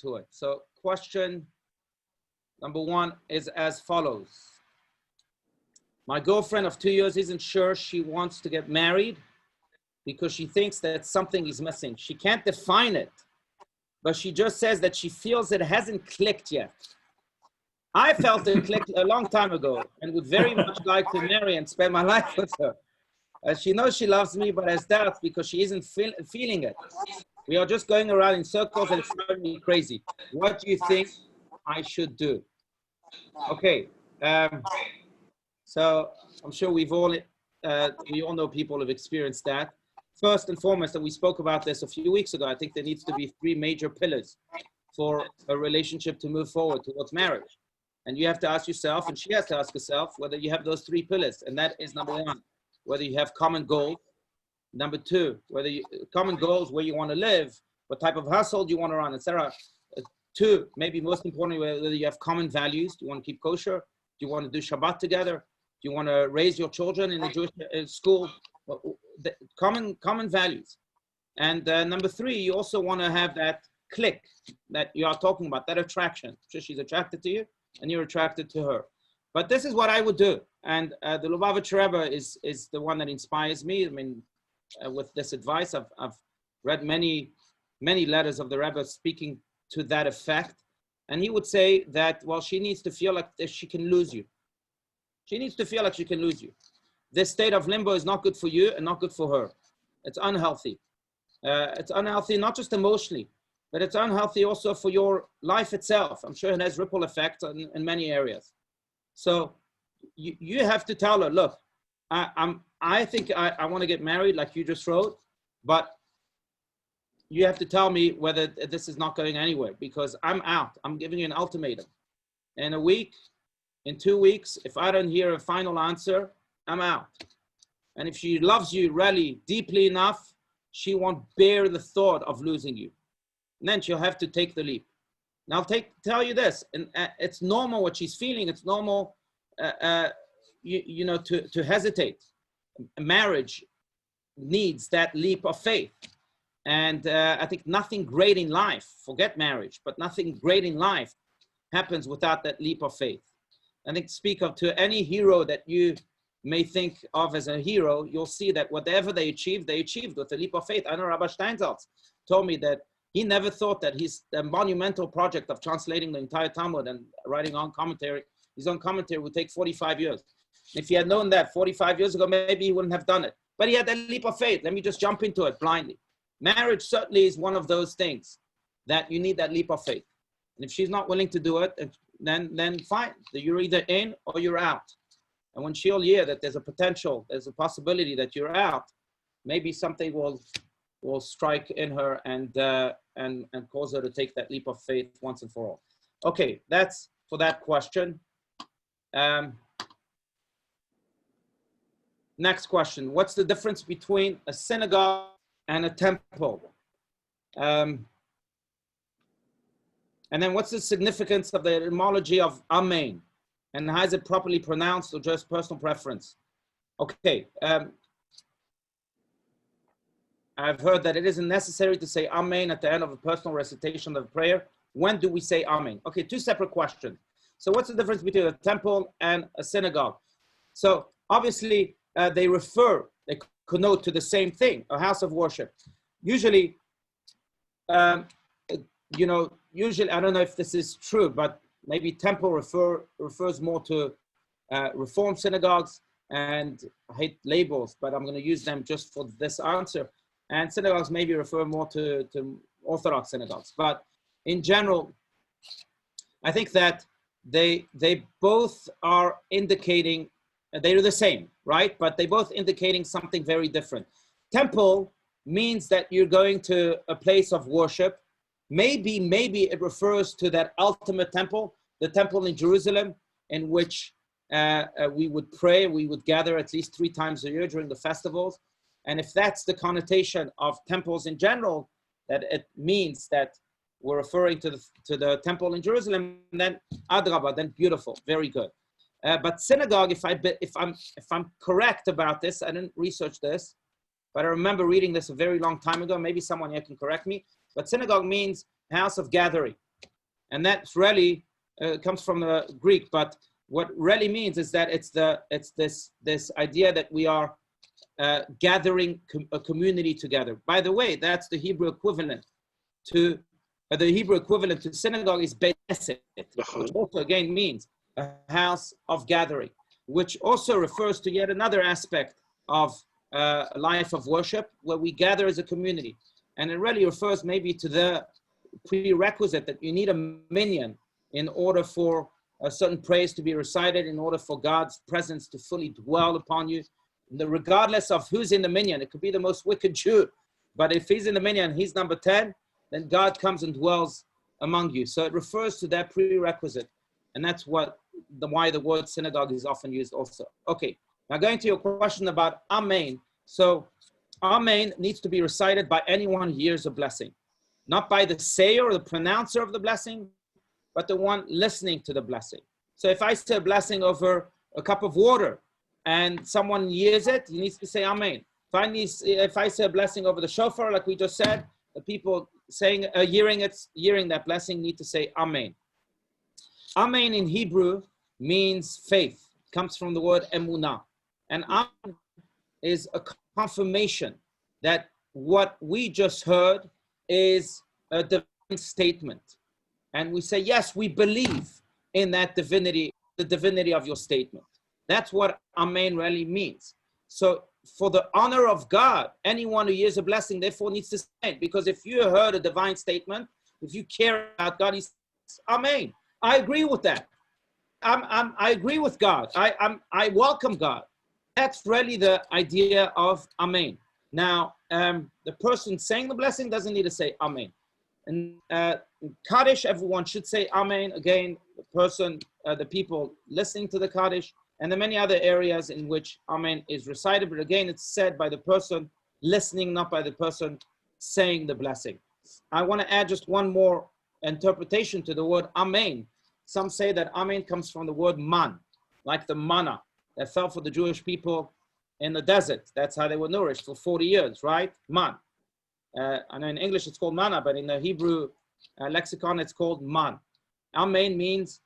to it. So question number one is as follows. My girlfriend of 2 years isn't sure she wants to get married because she thinks that something is missing. She can't define it, but she just says that she feels it hasn't clicked yet. I felt it clicked a long time ago and would very much like to marry and spend my life with her. She knows she loves me, but has doubts because she isn't feeling it. We are just going around in circles and it's driving me crazy. What do you think I should do? Okay, so I'm sure we all know people who have experienced that. First and foremost, and we spoke about this a few weeks ago, I think there needs to be 3 major pillars for a relationship to move forward towards marriage. And you have to ask yourself, and she has to ask herself, whether you have those 3 pillars. And that is number 1, whether you have common goals. Number 2, whether you common goals, where you want to live, what type of household you want to run, etc. 2, maybe most importantly, whether you have common values. Do you want to keep kosher? Do you want to do Shabbat together? Do you want to raise your children in a Jewish school? The common values. And number 3, you also want to have that click that you are talking about, that attraction. So she's attracted to you and you're attracted to her. But this is what I would do. And the Lubavitcher Rebbe is the one that inspires me. I mean, with this advice, I've read many letters of the Rebbe speaking to that effect. And he would say that, well, she needs to feel like she can lose you. She needs to feel like she can lose you. This state of limbo is not good for you and not good for her. It's unhealthy. It's unhealthy, not just emotionally, but it's unhealthy also for your life itself. I'm sure it has ripple effects in many areas. So you have to tell her, look, I think I want to get married like you just wrote, but you have to tell me whether this is not going anywhere because I'm out. I'm giving you an ultimatum. In a week, in 2 weeks, if I don't hear a final answer, I'm out. And if she loves you really deeply enough, she won't bear the thought of losing you. And then she'll have to take the leap. Now I'll tell you this, and it's normal what she's feeling. It's normal, to hesitate. Marriage needs that leap of faith. And I think nothing great in life, forget marriage, but nothing great in life happens without that leap of faith. I think speak of to any hero that you may think of as a hero, you'll see that whatever they achieved with a leap of faith. I know Rabbi Steinsaltz told me that he never thought that the monumental project of translating the entire Talmud and writing his own commentary would take 45 years. If he had known that 45 years ago, maybe he wouldn't have done it. But he had that leap of faith. Let me just jump into it blindly. Marriage certainly is one of those things that you need that leap of faith. And if she's not willing to do it, then fine. You're either in or you're out. And when she'll hear that there's a possibility that you're out, maybe something will strike in her and cause her to take that leap of faith once and for all. Okay, that's for that question. Next question. What's the difference between a synagogue and a temple? And then what's the significance of the etymology of Amen? And how is it properly pronounced or just personal preference? Okay. I've heard that it isn't necessary to say Amen at the end of a personal recitation of a prayer. When do we say Amen? Okay, 2 separate questions. So what's the difference between a temple and a synagogue? So obviously they connote to the same thing, a house of worship. Usually, usually, I don't know if this is true, but maybe temple refers more to Reform synagogues, and I hate labels, but I'm going to use them just for this answer. And synagogues maybe refer more to Orthodox synagogues. But in general, I think that they both are indicating, they're the same, right? But they both indicating something very different. Temple means that you're going to a place of worship. Maybe it refers to that ultimate temple, the temple in Jerusalem, in which we would pray, we would gather at least 3 times a year during the festivals. And if that's the connotation of temples in general, that it means that we're referring to the temple in Jerusalem, then Adrabah, then beautiful, very good. But synagogue, if I'm correct about this, I didn't research this, but I remember reading this a very long time ago. Maybe someone here can correct me. But synagogue means house of gathering. And that's really comes from the Greek, but what really means is that it's this idea that we are gathering a community together. By the way, that's the Hebrew equivalent to synagogue is Beit Knesset, which also again means a house of gathering, which also refers to yet another aspect of a life of worship where we gather as a community. And it really refers maybe to the prerequisite that you need a minyan in order for a certain praise to be recited, in order for God's presence to fully dwell upon you. Regardless of who's in the minyan, it could be the most wicked Jew, but if he's in the minyan, he's number 10, then God comes and dwells among you. So it refers to that prerequisite. And that's why the word synagogue is often used also. Okay, now going to your question about Amen. So Amen needs to be recited by anyone who hears a blessing. Not by the sayer or the pronouncer of the blessing, but the one listening to the blessing. So if I say a blessing over a cup of water and someone hears it, he needs to say Amen. If I say a blessing over the shofar, like we just said, the people saying, hearing that blessing need to say Amen. Amen in Hebrew means faith. It comes from the word emunah. And Amen is a confirmation that what we just heard is a divine statement. And we say, yes, we believe in that divinity, the divinity of your statement. That's what Amen really means. So for the honor of God, anyone who hears a blessing, therefore needs to say it. Because if you heard a divine statement, if you care about God, he says, Amen. I agree with that. I agree with God. I welcome God. That's really the idea of Amen. Now, the person saying the blessing doesn't need to say Amen. And in Kaddish, everyone should say Amen. Again, the people listening to the Kaddish, and the many other areas in which Amen is recited. But again, it's said by the person listening, not by the person saying the blessing. I want to add just one more interpretation to the word Amen. Some say that Amen comes from the word man, like the manna that fell for the Jewish people in the desert. That's how they were nourished for 40 years, right? Man. I know in English it's called manna, but in the Hebrew lexicon it's called man. Amen means,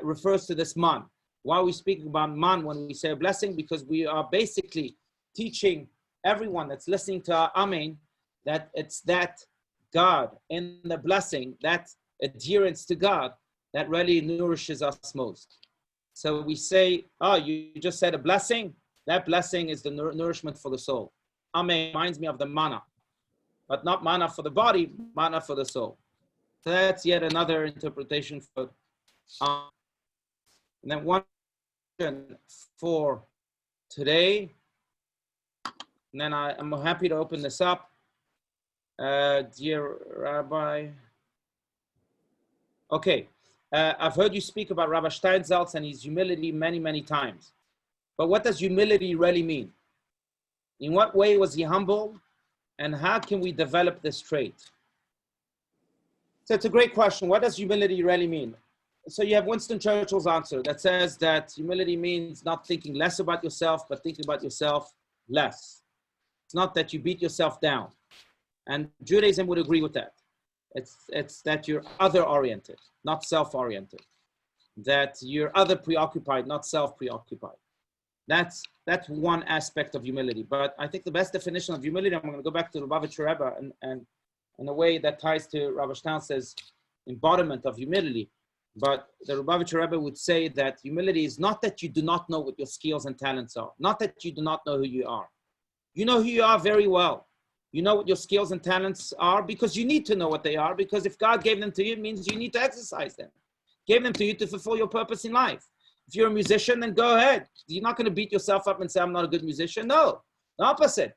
refers to this man. Why are we speaking about man when we say a blessing? Because we are basically teaching everyone that's listening to our Amen that it's that God in the blessing, that adherence to God, that really nourishes us most. So we say, oh, you just said a blessing. That blessing is the nourishment for the soul. Amen reminds me of the manna, but not manna for the body, manna for the soul. So that's yet another interpretation for and then one for today, and then I'm happy to open this up. Dear Rabbi, okay, I've heard you speak about Rabbi Steinsaltz and his humility many, many times. But what does humility really mean? In what way was he humble? And how can we develop this trait? So it's a great question. What does humility really mean? So you have Winston Churchill's answer that says that humility means not thinking less about yourself, but thinking about yourself less. It's not that you beat yourself down. And Judaism would agree with that. It's that you're other-oriented, not self-oriented. That you're other-preoccupied, not self-preoccupied. That's one aspect of humility. But I think the best definition of humility, I'm going to go back to the Lubavitcher Rebbe and in a way that ties to Rabbi Steinsaltz's embodiment of humility. But the Lubavitcher Rebbe would say that humility is not that you do not know what your skills and talents are, not that you do not know who you are. You know who you are very well. You know what your skills and talents are because you need to know what they are, because if God gave them to you, it means you need to exercise them. Gave them to you to fulfill your purpose in life. If you're a musician, then go ahead. You're not going to beat yourself up and say, I'm not a good musician. No, the opposite.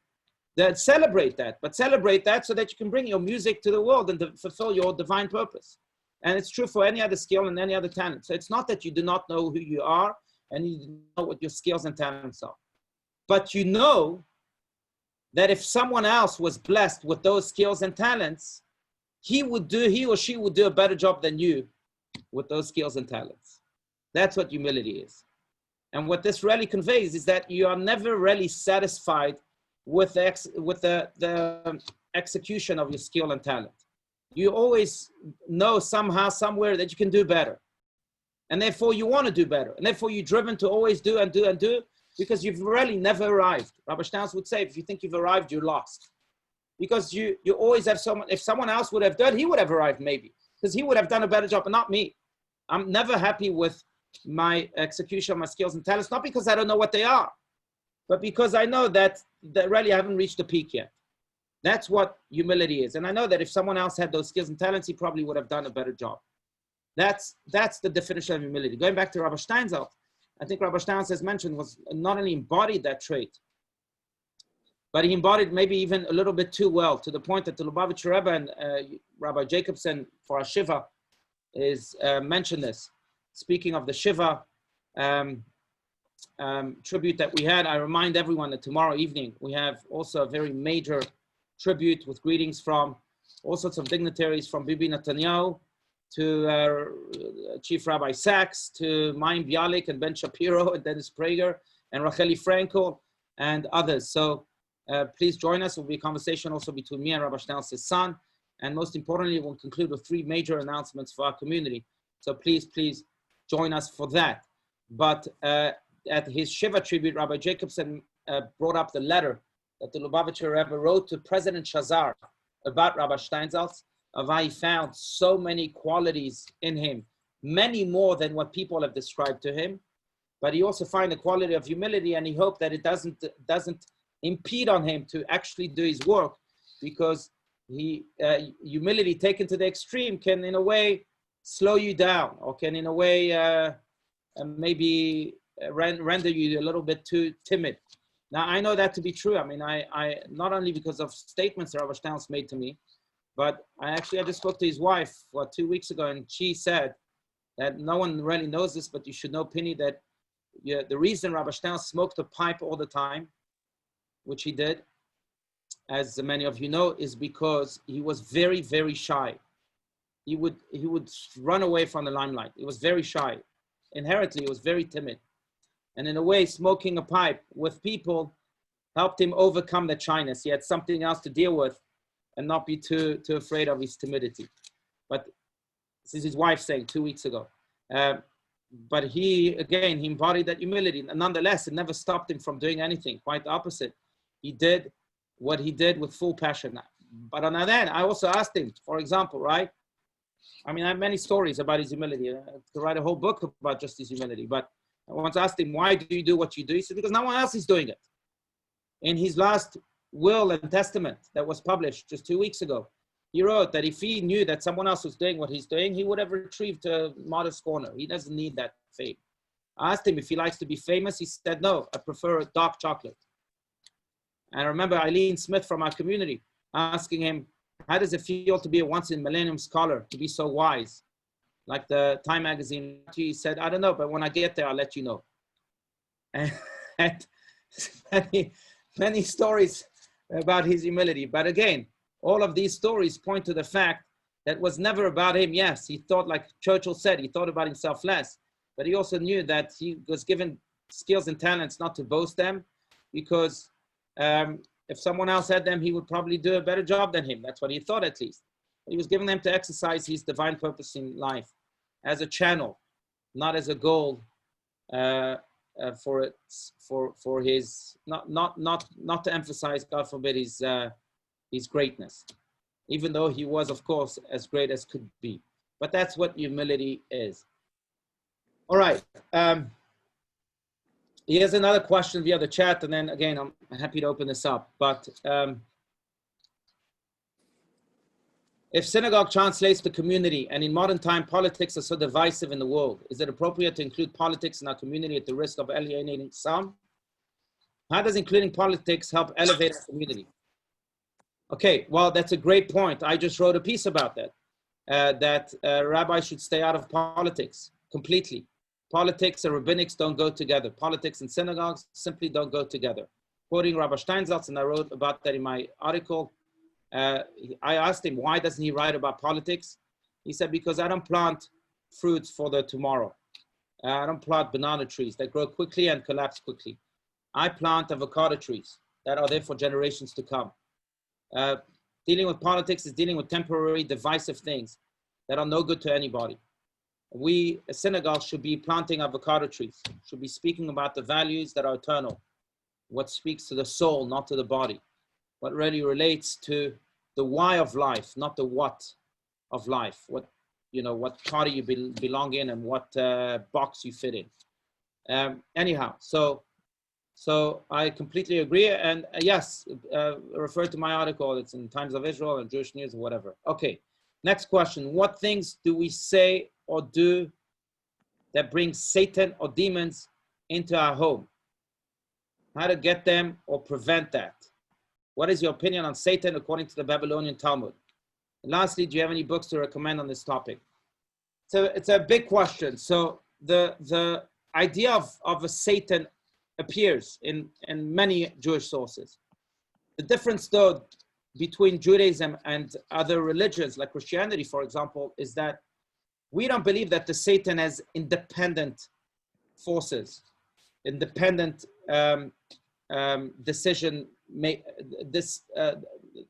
Celebrate that, but celebrate that so that you can bring your music to the world and fulfill your divine purpose. And it's true for any other skill and any other talent. So it's not that you do not know who you are and you don't know what your skills and talents are. But you know that if someone else was blessed with those skills and talents, he or she would do a better job than you with those skills and talents. That's what humility is. And what this really conveys is that you are never really satisfied with the execution of your skill and talent. you always know somehow, somewhere that you can do better. And therefore you want to do better. And therefore you're driven to always do and do and do, because you've really never arrived. Rabbi Steins would say, if you think you've arrived, you're lost. Because you always have someone, if someone else would have done, he would have arrived maybe, because he would have done a better job, but not me. I'm never happy with my execution of my skills and talents, not because I don't know what they are, but because I know that really I haven't reached the peak yet. That's what humility is. And I know that if someone else had those skills and talents, he probably would have done a better job. That's the definition of humility. Going back to Rabbi Steinsaltz, I think Rabbi Steins has mentioned was not only embodied that trait, but he embodied maybe even a little bit too well, to the point that the Lubavitcher Rebbe and Rabbi Jacobson for our Shiva is mentioned this. Speaking of the Shiva tribute that we had, I remind everyone that tomorrow evening we have also a very major tribute with greetings from all sorts of dignitaries, from Bibi Netanyahu to Chief Rabbi Sachs, to Mayim Bialik and Ben Shapiro and Dennis Prager and Racheli Frankel and others. So please join us. It will be a conversation also between me and Rabbi Steinsaltz's son. And most importantly, we'll conclude with 3 major announcements for our community. So please join us for that. But at his Shiva tribute, Rabbi Jacobson brought up the letter that the Lubavitcher Rebbe wrote to President Shazar about Rabbi Steinsaltz, of how he found so many qualities in him, many more than what people have described to him. But he also found the quality of humility, and he hoped that it doesn't impede on him to actually do his work, because humility taken to the extreme can in a way slow you down, or can in a way maybe render you a little bit too timid. Now I know that to be true. I mean, I not only because of statements that Rabbi Steins made to me, but I just spoke to his wife 2 weeks ago, and she said that no one really knows this, but you should know, Penny, that the reason Rabbi Steins smoked a pipe all the time, which he did, as many of you know, is because he was very, very shy. He would run away from the limelight. He was very shy. Inherently, he was very timid. And in a way, smoking a pipe with people helped him overcome that shyness. He had something else to deal with and not be too afraid of his timidity. But this is his wife saying 2 weeks ago. But he embodied that humility. And nonetheless, it never stopped him from doing anything. Quite the opposite. He did what he did with full passion. But on the other hand, I also asked him, for example, right? I mean, I have many stories about his humility. I could write a whole book about just his humility. But I once asked him, why do you do what you do? He said, because no one else is doing it. In his last will and testament that was published just 2 weeks ago, he wrote that if he knew that someone else was doing what he's doing, he would have retrieved a modest corner. He doesn't need that fame. I asked him if he likes to be famous. He said, no, I prefer dark chocolate. And I remember Eileen Smith from our community asking him, how does it feel to be a once-in-a-millennium scholar, to be so wise? Like the Time magazine, he said, I don't know, but when I get there, I'll let you know. And many stories about his humility. But again, all of these stories point to the fact that it was never about him. Yes, he thought, like Churchill said, he thought about himself less, but he also knew that he was given skills and talents not to boast them, because if someone else had them, he would probably do a better job than him. That's what he thought, at least. But he was given them to exercise his divine purpose in life as a channel, not as a goal for his, not to emphasize, God forbid, his greatness, even though he was, of course, as great as could be. But that's what humility is. All right. Here's another question via the chat, and then again, I'm happy to open this up. But if synagogue translates to community, and in modern time politics are so divisive in the world, is it appropriate to include politics in our community at the risk of alienating some? How does including politics help elevate our community? Okay, well, that's a great point. I just wrote a piece about that, that rabbis should stay out of politics completely. Politics and rabbinics don't go together. Politics and synagogues simply don't go together. Quoting Rabbi Steinsaltz, and I wrote about that in my article, I asked him, why doesn't he write about politics? He said, because I don't plant fruits for the tomorrow. I don't plant banana trees that grow quickly and collapse quickly. I plant avocado trees that are there for generations to come. Dealing with politics is dealing with temporary, divisive things that are no good to anybody. We, a synagogue, should be planting avocado trees, should be speaking about the values that are eternal, what speaks to the soul, not to the body, what really relates to the why of life, not the what of life, what party you belong in and what box you fit in. Anyhow, so I completely agree. And yes, refer to my article. It's in Times of Israel and Jewish News or whatever. Okay, next question. What things do we say or do that bring Satan or demons into our home? How to get them or prevent that? What is your opinion on Satan according to the Babylonian Talmud? And lastly, do you have any books to recommend on this topic? So it's a big question. So the idea of a Satan appears in many Jewish sources. The difference, though, between Judaism and other religions, like Christianity, for example, is that we don't believe that the Satan has independent forces, independent decision make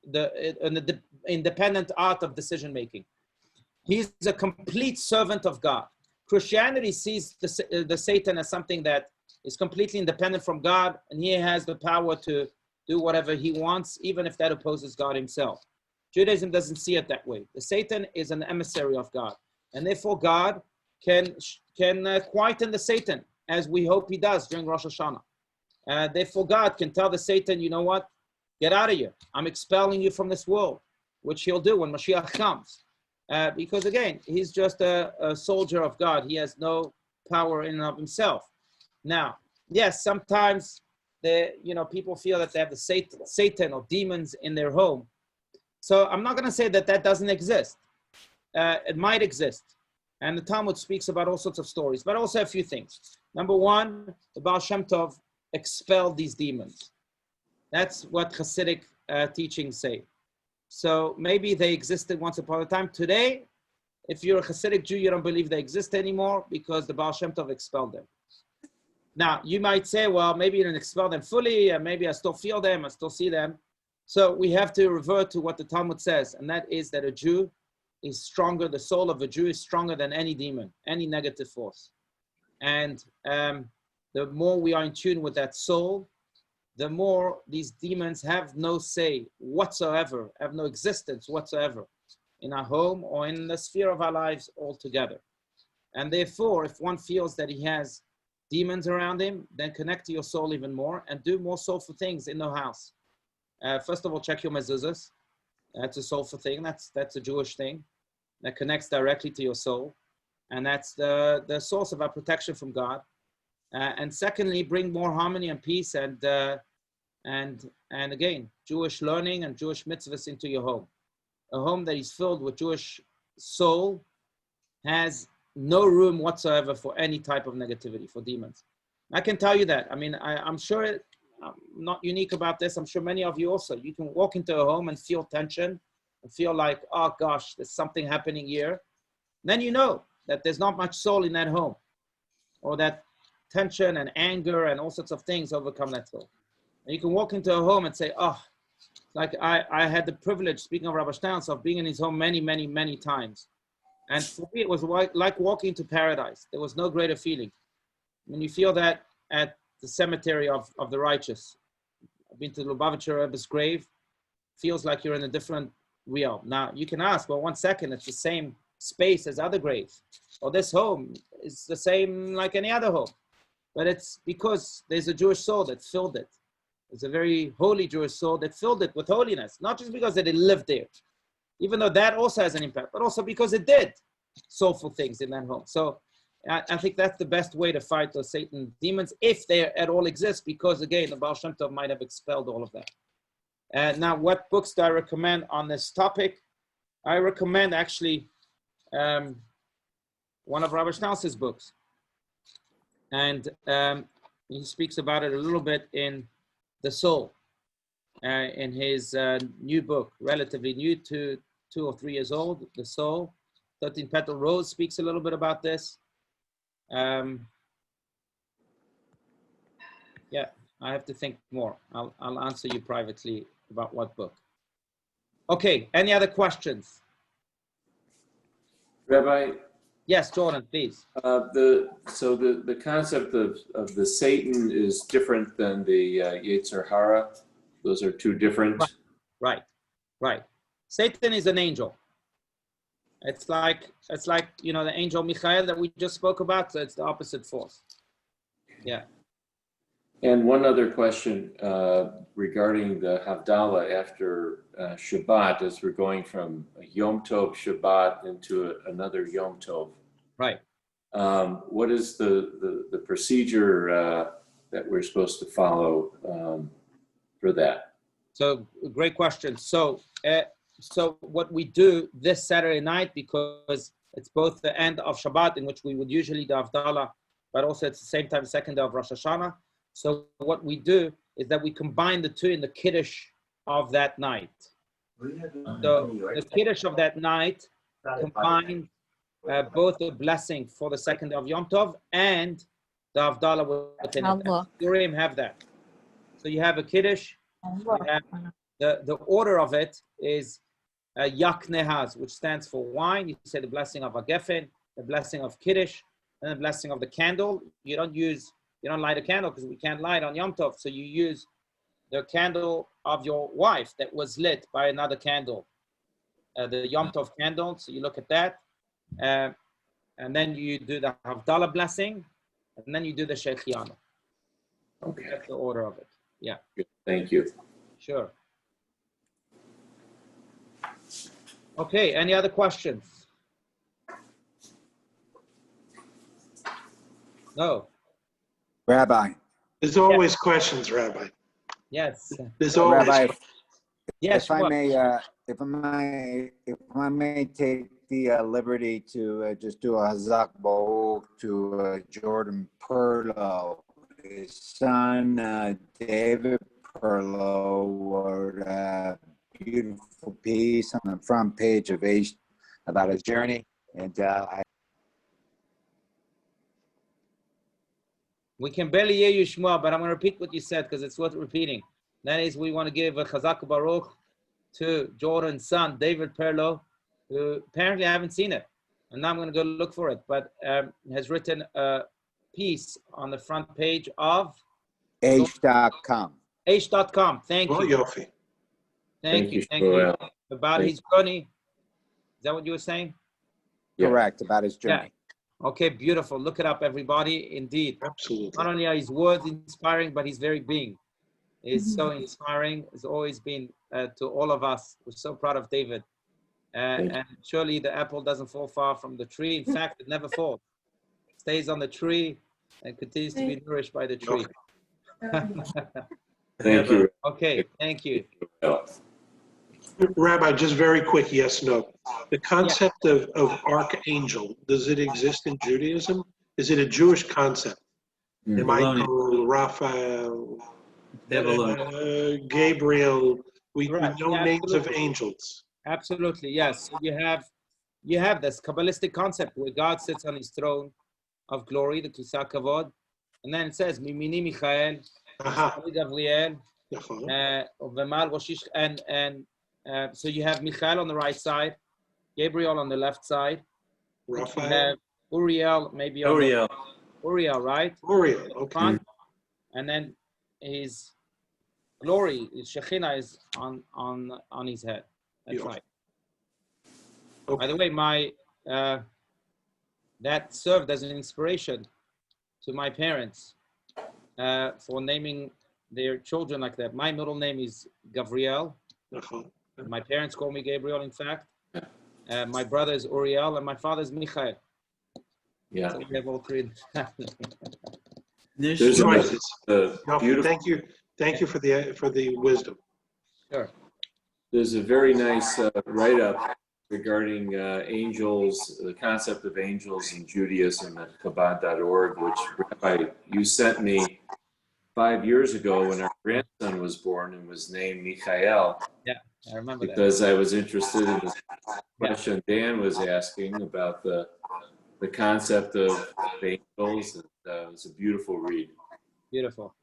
the independent art of decision making. He's a complete servant of God. Christianity sees the Satan as something that is completely independent from God, and he has the power to do whatever he wants, even if that opposes God himself. Judaism doesn't see it that way. The Satan is an emissary of God, and therefore God can quieten the Satan, as we hope he does during Rosh Hashanah. Therefore God can tell the Satan, you know what, get out of here. I'm expelling you from this world, which he'll do when Mashiach comes. Because again, he's just a soldier of God. He has no power in and of himself. Now, yes, sometimes people feel that they have the Satan or demons in their home. So I'm not going to say that that doesn't exist. It might exist. And the Talmud speaks about all sorts of stories, but also a few things. Number one, the Baal Shem Tov expelled these demons. That's what Hasidic teachings say. So maybe they existed once upon a time. Today, if you're a Hasidic Jew, you don't believe they exist anymore because the Baal Shem Tov expelled them. Now, you might say, well, maybe you didn't expel them fully, and maybe I still feel them, I still see them. So we have to revert to what the Talmud says, and that is that a Jew is stronger, the soul of a Jew is stronger than any demon, any negative force. And the more we are in tune with that soul, the more these demons have no say whatsoever, have no existence whatsoever in our home or in the sphere of our lives altogether. And therefore, if one feels that he has demons around him, then connect to your soul even more and do more soulful things in the house. First of all, check your mezuzahs. That's a soulful thing. That's a Jewish thing that connects directly to your soul. And that's the source of our protection from God. And secondly, bring more harmony and peace and again, Jewish learning and Jewish mitzvahs into your home. A home that is filled with Jewish soul has no room whatsoever for any type of negativity, for demons. I can tell you that. I mean, I'm sure I'm not unique about this. I'm sure many of you also. You can walk into a home and feel tension and feel like, oh gosh, there's something happening here. Then you know that there's not much soul in that home, or that tension and anger and all sorts of things overcome that soul. And you can walk into a home and say, oh, like I had the privilege, speaking of Rabbi Steins, of being in his home many, many, many times. And for me, it was like walking to paradise. There was no greater feeling. When you feel that at the cemetery of the righteous. I've been to the Lubavitcher Rebbe's grave. Feels like you're in a different realm. Now, you can ask, well, 1 second, it's the same space as other graves. Or this home is the same like any other home. But it's because there's a Jewish soul that filled it. There's a very holy Jewish soul that filled it with holiness. Not just because it lived there, even though that also has an impact, but also because it did soulful things in that home. So I think that's the best way to fight those Satan demons, if they at all exist, because again, the Baal Shem Tov might have expelled all of that. Now, what books do I recommend on this topic? I recommend actually one of Rabbi Schnauz's books. And he speaks about it a little bit in The Soul, in his new book, relatively new, 2 or 3 years old, The Soul. 13 Petal Rose speaks a little bit about this. Yeah, I have to think more. I'll answer you privately about what book. Okay, any other questions? Rabbi, Yes, Jordan, please. the concept of the Satan is different than the Yetzer Hara. Those are two different. Right. Satan is an angel. It's like the angel Michael that we just spoke about. So it's the opposite force. Yeah. And one other question regarding the Havdalah after Shabbat, as we're going from Yom Tov Shabbat into another Yom Tov. Right. What is the procedure that we're supposed to follow for that? So great question. So what we do this Saturday night, because it's both the end of Shabbat, in which we would usually do Havdalah, but also at the same time, second day of Rosh Hashanah. So what we do is that we combine the two in the Kiddush of that night. So the Kiddush of that night combines both the blessing for the second day of Yom Tov and the Havdalah within it. Purim have that. So you have a Kiddush. You have the order of it is Yak Nehaz, which stands for wine. You say the blessing of Agefen, the blessing of Kiddush, and the blessing of the candle. You don't light a candle because we can't light on Yom Tov. So you use the candle of your wife that was lit by another candle, the Yom Tov candle. So you look at that. And then you do the Havdalah blessing, and then you do the Shechianu. Okay. That's the order of it. Yeah. Good. Thank you. Sure. Okay, any other questions? No. Rabbi. There's always questions, Rabbi. Yes. There's always Rabbi, Yes. if I may take the liberty to just do a Hazak Baruch to Jordan Perlow, his son David Perlow, wrote a beautiful piece on the front page of Age about his journey, and We can barely hear you, Shmuel, but I'm going to repeat what you said because it's worth repeating. That is, we want to give a Chazak Baruch to Jordan's son, David Perlow, who apparently I haven't seen it. And now I'm going to go look for it, but has written a piece on the front page of Age.com. H.com. Thank well, you. Yofi. Thank you. About his journey. Is that what you were saying? Yeah. Correct, about his journey. Yeah. Okay, beautiful. Look it up, everybody. Indeed. Absolutely. Not only are his words inspiring, but his very being is so inspiring. It's always been to all of us. We're so proud of David. And surely the apple doesn't fall far from the tree. In fact, it never falls. It stays on the tree and continues to be nourished by the tree. Thank you. Okay, thank you. Rabbi, just very quick, yes, no. The concept of archangel, does it exist in Judaism? Is it a Jewish concept? Michael, Raphael, Gabriel, we know names of angels. Absolutely, yes. So you have this Kabbalistic concept where God sits on his throne of glory, the Kisah Kavod, and then it says, Mimini Michael, Gabriel, and so you have Michael on the right side, Gabriel on the left side, Raphael, Uriel, maybe on Uriel, right? Uriel, okay. And then his glory, his Shekhinah is on his head. That's right. Okay. By the way, that served as an inspiration to my parents for naming their children like that. My middle name is Gavriel. My parents call me Gabriel, in fact. My brother is Uriel, and my father is Michael. Yeah. So we have all three. There's Thank you for the wisdom. Sure. There's a very nice write-up regarding angels, the concept of angels in Judaism at Chabad.org, which, Rabbi, you sent me 5 years ago when our grandson was born and was named Michael. Yeah, I remember that. Because I was interested in the question Dan was asking about the concept of angels. It was a beautiful read. Beautiful.